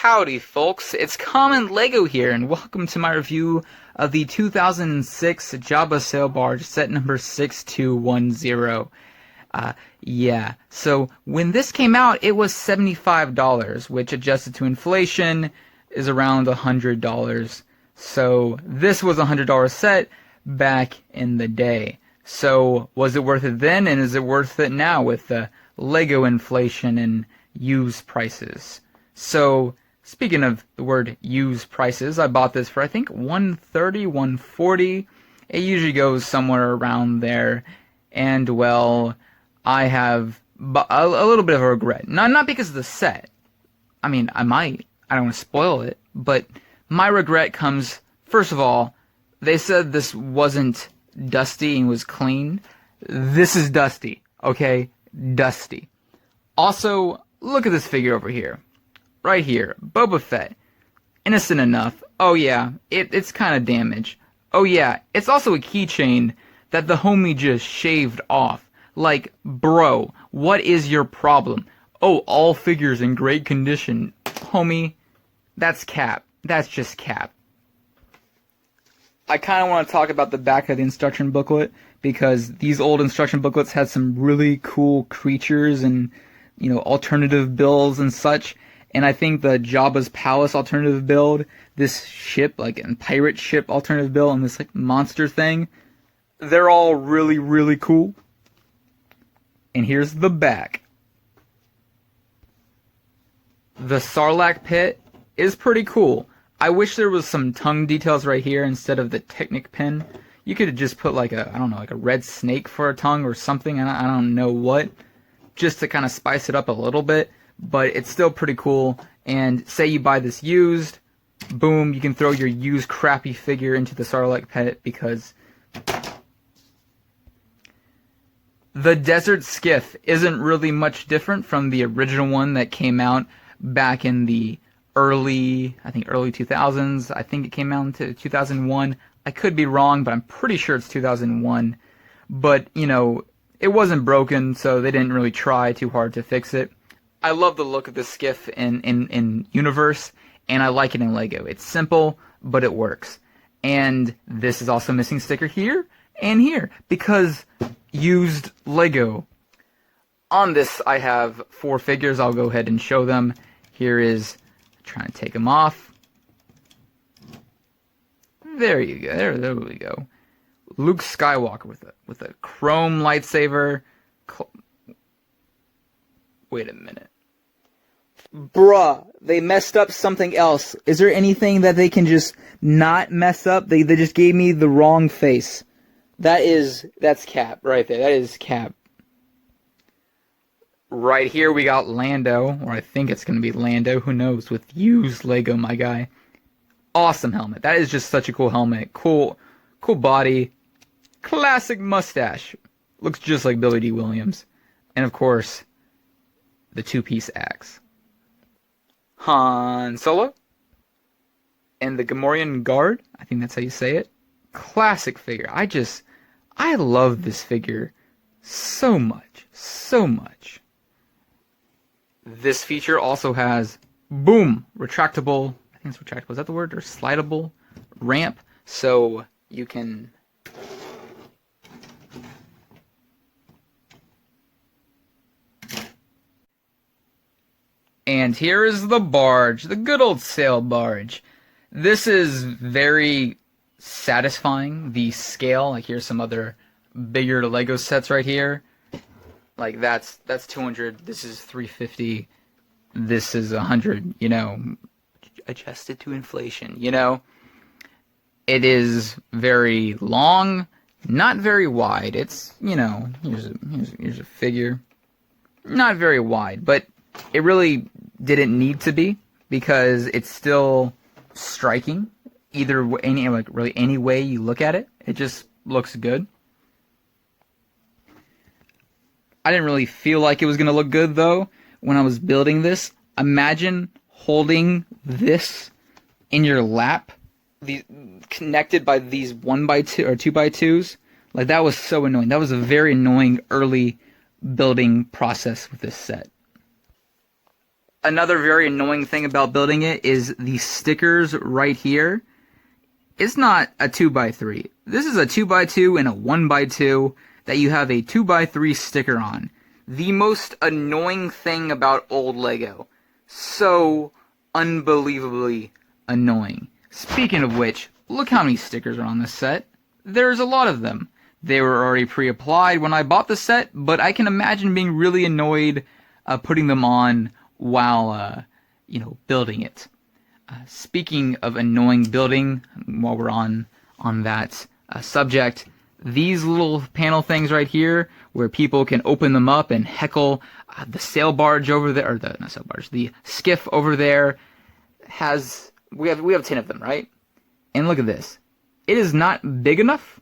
Howdy folks, it's Common Lego here, and welcome to my review of the 2006 Jabba Sail Barge set number 6210. Yeah, so when this came out, it was $75, which adjusted to inflation is around $100. So this was a $100 set back in the day. So was it worth it then, and is it worth it now with the Lego inflation and used prices? So, speaking of the word used prices, I bought this for I think $130, $140. It usually goes somewhere around there. And well, I have a little bit of a regret. Not because of the set. I mean, I don't want to spoil it, but my regret comes, first of all, they said this wasn't dusty and was clean. This is dusty, okay? Dusty. Also, look at this figure over here. Right here, Boba Fett. Innocent enough. Oh yeah, it's kind of damaged. Oh yeah, it's also a keychain that the homie just shaved off. Like, bro, what is your problem? Oh, all figures in great condition. Homie, that's cap. That's just cap. I kind of want to talk about the back of the instruction booklet, because these old instruction booklets had some really cool creatures and, you know, alternative builds and such. And I think the Jabba's Palace alternative build, this ship, like a pirate ship alternative build, and this like monster thing, they're all really, really cool. And here's the back. The Sarlacc pit is pretty cool. I wish there was some tongue details right here instead of the Technic pin. You could have just put like a, I don't know, like a red snake for a tongue or something, I don't know what, just to kind of spice it up a little bit. But it's still pretty cool, and say you buy this used, boom, you can throw your used crappy figure into the Sarlacc pit, because the desert skiff isn't really much different from the original one that came out back in the early 2000s. I think it came out into 2001. I could be wrong, but I'm pretty sure it's 2001. But, you know, it wasn't broken, so they didn't really try too hard to fix it. I love the look of this skiff in Universe, and I like it in Lego. It's simple, but it works. And this is also missing sticker here and here, because used Lego. On this, I have 4 figures. I'll go ahead and show them. Here is, trying to take them off. There you go. There we go. Luke Skywalker with a chrome lightsaber. Wait a minute. Bruh, they messed up something else. Is there anything that they can just not mess up? They just gave me the wrong face. That's cap right there. That is cap. Right here we got Lando, or I think it's going to be Lando, who knows, with used Lego, my guy. Awesome helmet. That is just such a cool helmet. Cool body. Classic mustache. Looks just like Billy D. Williams. And of course, the 2-piece axe. Han Solo. And the Gamorrean Guard. I think that's how you say it. Classic figure. I love this figure so much. So much. This feature also has, boom, retractable, I think it's retractable, is that the word? Or slidable ramp. So you can... And here is the barge, the good old sail barge. This is very satisfying, the scale. Like, here's some other bigger Lego sets right here. Like, that's 200, this is 350, this is 100, you know, adjusted to inflation, you know. It is very long, not very wide. It's, you know, here's a figure. Not very wide, but it really didn't need to be, because it's still striking. Either any way you look at it, it just looks good. I didn't really feel like it was going to look good, though, when I was building this. Imagine holding this in your lap, connected by these 1x2 or 2x2s. Like, that was so annoying. That was a very annoying early building process with this set. Another very annoying thing about building it is the stickers right here. It's not a 2x3. This is a 2x2 and a 1x2 that you have a 2x3 sticker on. The most annoying thing about old Lego. So unbelievably annoying. Speaking of which, look how many stickers are on this set. There's a lot of them. They were already pre-applied when I bought the set, but I can imagine being really annoyed putting them on while, building it. Speaking of annoying building, while we're on that subject, these little panel things right here, where people can open them up and heckle the sail barge over there, or not sail barge, the skiff over there, we have 10 of them, right? And look at this. It is not big enough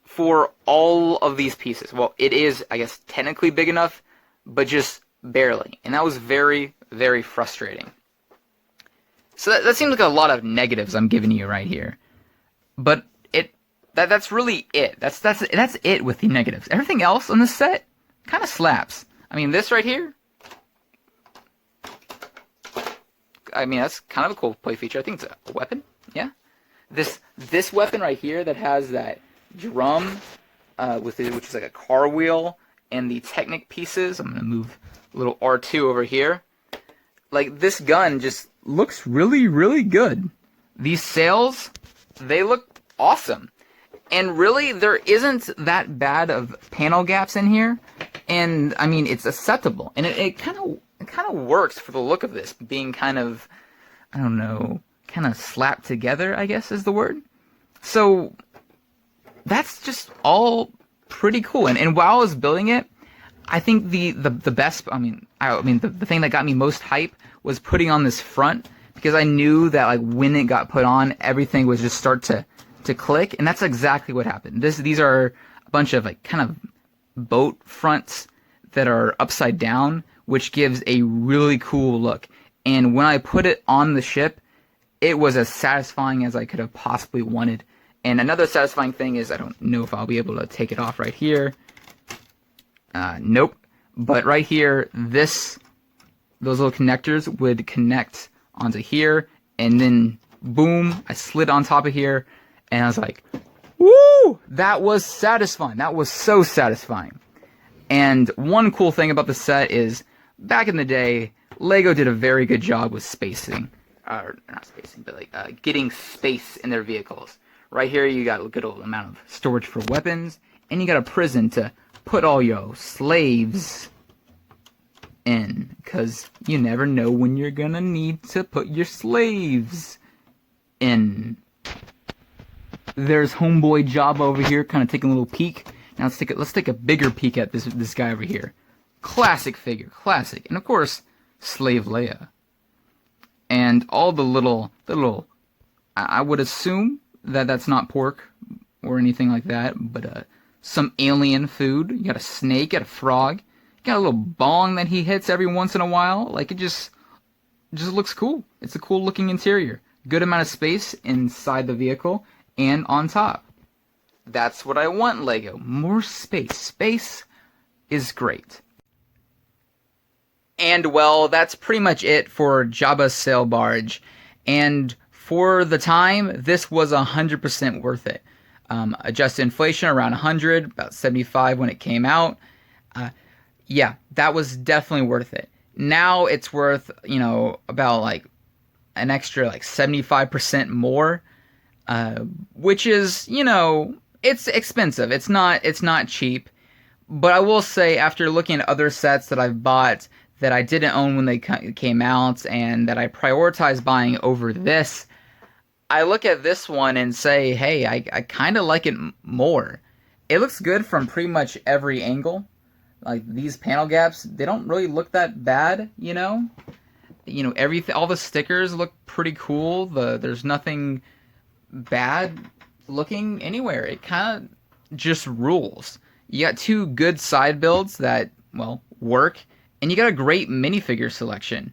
for all of these pieces. Well, it is, I guess, technically big enough, but just barely. And that was very, very frustrating. So that seems like a lot of negatives I'm giving you right here. But that's really it. That's it with the negatives. Everything else on the set kind of slaps. I mean, this right here, I mean, that's kind of a cool play feature. I think it's a weapon. Yeah. This weapon right here that has that drum with it, which is like a car wheel, and the Technic pieces. I'm gonna move a little R2 over here. Like, this gun just looks really, really good. These sails, they look awesome. And really, there isn't that bad of panel gaps in here. And I mean, it's acceptable, and it kind of works for the look of this being kind of, I don't know, kind of slapped together, I guess is the word. So that's just all pretty cool. And while I was building it, I think the best, the thing that got me most hype was putting on this front, because I knew that like when it got put on, everything would just start to click, and that's exactly what happened. These are a bunch of like kind of boat fronts that are upside down, which gives a really cool look. And when I put it on the ship, it was as satisfying as I could have possibly wanted. And another satisfying thing is, I don't know if I'll be able to take it off right here. Nope. But right here, those little connectors would connect onto here, and then boom, I slid on top of here, and I was like, woo! That was satisfying. That was so satisfying. And one cool thing about the set is, back in the day, Lego did a very good job with spacing. Or not spacing, but like getting space in their vehicles. Right here, you got a good old amount of storage for weapons, and you got a prison to put all your slaves in, because you never know when you're gonna need to put your slaves in. There's homeboy Jabba over here, kind of taking a little peek. Now let's take a bigger peek at this guy over here. Classic figure, classic, and of course, Slave Leia. And all the little, I would assume that that's not pork or anything like that, but some alien food. You got a snake, you got a frog, you got a little bong that he hits every once in a while. Like, it just looks cool. It's a cool looking interior. Good amount of space inside the vehicle and on top. That's what I want, Lego. More space. Space is great. And well, that's pretty much it for Jabba's Sail Barge. And for the time, this was 100% worth it. Adjusted inflation around 100, about 75 when it came out. Yeah, that was definitely worth it. Now it's worth, about like an extra like 75% more, which is, it's expensive. It's not cheap. But I will say, after looking at other sets that I've bought that I didn't own when they came out and that I prioritized buying over this, I look at this one and say, hey, I kind of like it more. It looks good from pretty much every angle. Like, these panel gaps, they don't really look that bad, everything, all the stickers look pretty cool. There's nothing bad looking anywhere. It kind of just rules. You got two good side builds that, work, and you got a great minifigure selection.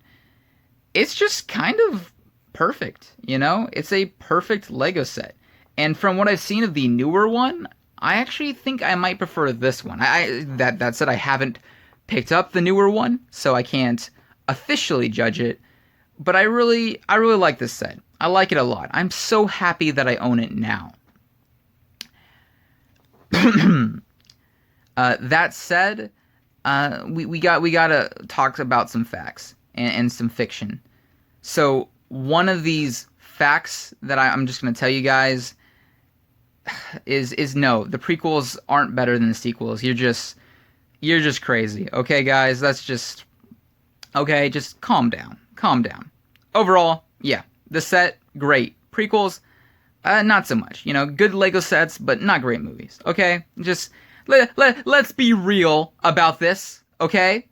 It's just kind of perfect, It's a perfect Lego set. And from what I've seen of the newer one, I actually think I might prefer this one. That said, I haven't picked up the newer one, so I can't officially judge it, but I really like this set. I like it a lot. I'm so happy that I own it now. That said, we gotta talk about some facts and some fiction. So one of these facts that I'm just gonna tell you guys is no, the prequels aren't better than the sequels. You're just crazy. Okay, guys, that's just okay. Just calm down, calm down. Overall, yeah, the set great. Prequels, not so much. Good Lego sets, but not great movies. Okay, just let's be real about this. Okay,